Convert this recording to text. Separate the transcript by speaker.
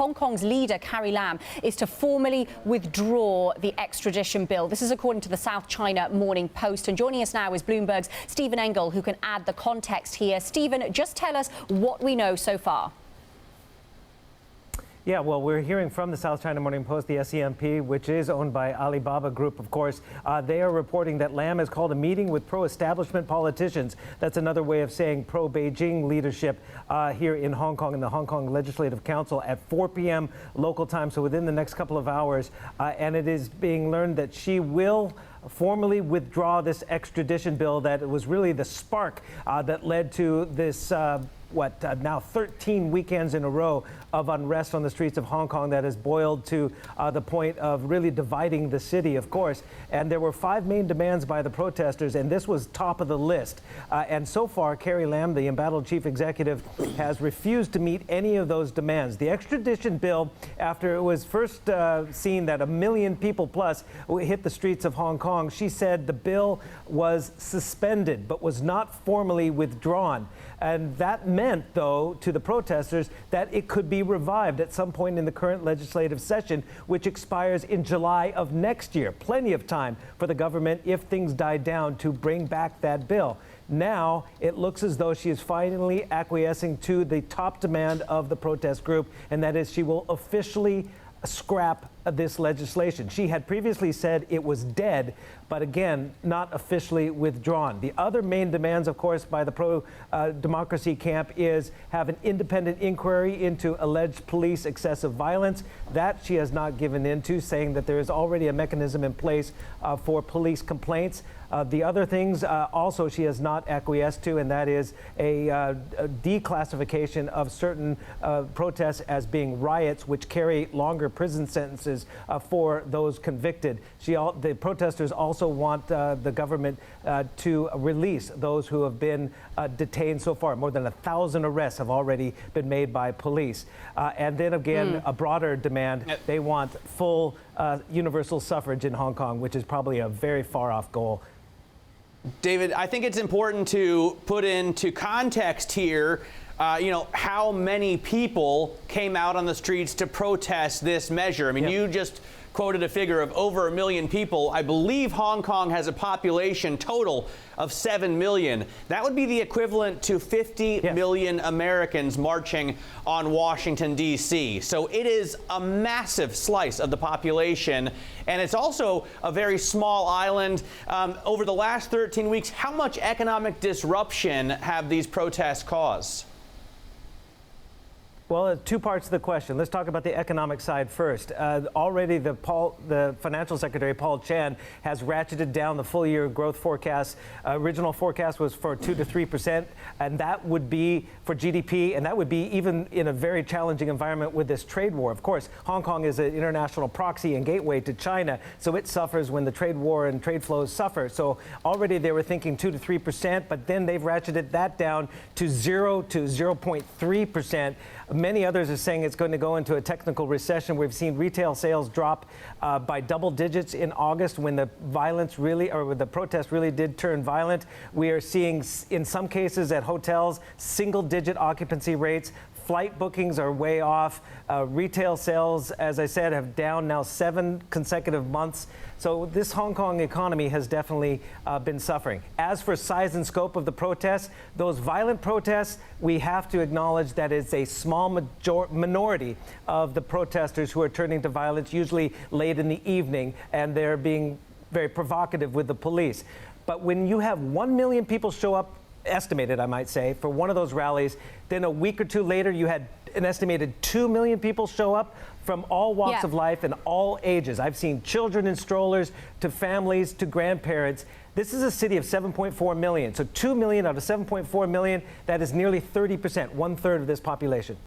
Speaker 1: Hong Kong's leader, Carrie Lam, is to formally withdraw the extradition bill. This is according to the South China Morning Post. And joining us now is Bloomberg's Stephen Engle, who can add the context here. Stephen, just tell us what we know so far.
Speaker 2: Yeah, well, we're hearing from the South China Morning Post, the SCMP, which is owned by Alibaba Group, of course. They are reporting that Lam has called a meeting with pro-establishment politicians. That's another way of saying pro-Beijing leadership here in Hong Kong, in the Hong Kong Legislative Council at 4 p.m. local time, so within the next couple of hours. And it is being learned that she will formally withdraw this extradition bill that was really the spark that led to this now 13 weekends in a row of unrest on the streets of Hong Kong that has boiled to the point of really dividing the city, of course. And there were 5 main demands by the protesters, and this was top of the list. And so far, Carrie Lam, the embattled chief executive, has refused to meet any of those demands. The extradition bill, after it was first seen that 1 million people plus hit the streets of Hong Kong, she said the bill was suspended but was not formally withdrawn. And that meant, though, to the protesters that it could be revived at some point in the current legislative session, which expires in July of next year. Plenty of time for the government, if things die down, to bring back that bill. Now, it looks as though she is finally acquiescing to the top demand of the protest group, and that is she will officially scrap this legislation. She had previously said it was dead, but again, not officially withdrawn. The other main demands, of course, by the pro-democracy camp is have an independent inquiry into alleged police excessive violence. That she has not given in to, saying that there is already a mechanism in place for police complaints. The other things also she has not acquiesced to, and that is a declassification of certain protests as being riots, which carry longer prison sentences for those convicted. The protesters also want the government to release those who have been detained so far. More than 1,000 arrests have already been made by police. And then again, a broader demand, they want full universal suffrage in Hong Kong, which is probably a very far-off goal.
Speaker 3: David, I think it's important to put into context here, how many people came out on the streets to protest this measure. I mean, You just quoted a figure of over 1 million people. I believe Hong Kong has a population total of 7 million. That would be the equivalent to 50 million Americans marching on Washington, D.C. So it is a massive slice of the population, and it's also a very small island. Over the last 13 weeks, how much economic disruption have these protests caused?
Speaker 2: Well, 2 parts to the question. Let's talk about the economic side first. Already the financial secretary, Paul Chan, has ratcheted down the full-year growth forecast. Original forecast was for 2 to 3%, and that would be for GDP, and that would be even in a very challenging environment with this trade war. Of course, Hong Kong is an international proxy and gateway to China, so it suffers when the trade war and trade flows suffer. So already they were thinking 2 to 3%, but then they've ratcheted that down to 0 to 0.3%. Many others are saying it's going to go into a technical recession. We've seen retail sales drop by double digits in August when the the protest really did turn violent. We are seeing, in some cases at hotels, single-digit occupancy rates. Flight bookings are way off. Retail sales, as I said, have down now 7 consecutive months. So this Hong Kong economy has definitely been suffering. As for size and scope of the protests, those violent protests, we have to acknowledge that it's a small minority of the protesters who are turning to violence, usually late in the evening, and they're being very provocative with the police. But when you have 1 million people show up, estimated, I might say, for one of those rallies, then a week or 2 later, you had an estimated 2 million people show up from all walks of life and all ages. I've seen children in strollers to families to grandparents. This is a city of 7.4 million. So 2 million out of 7.4 million, that is nearly 30%, 1/3 of this population.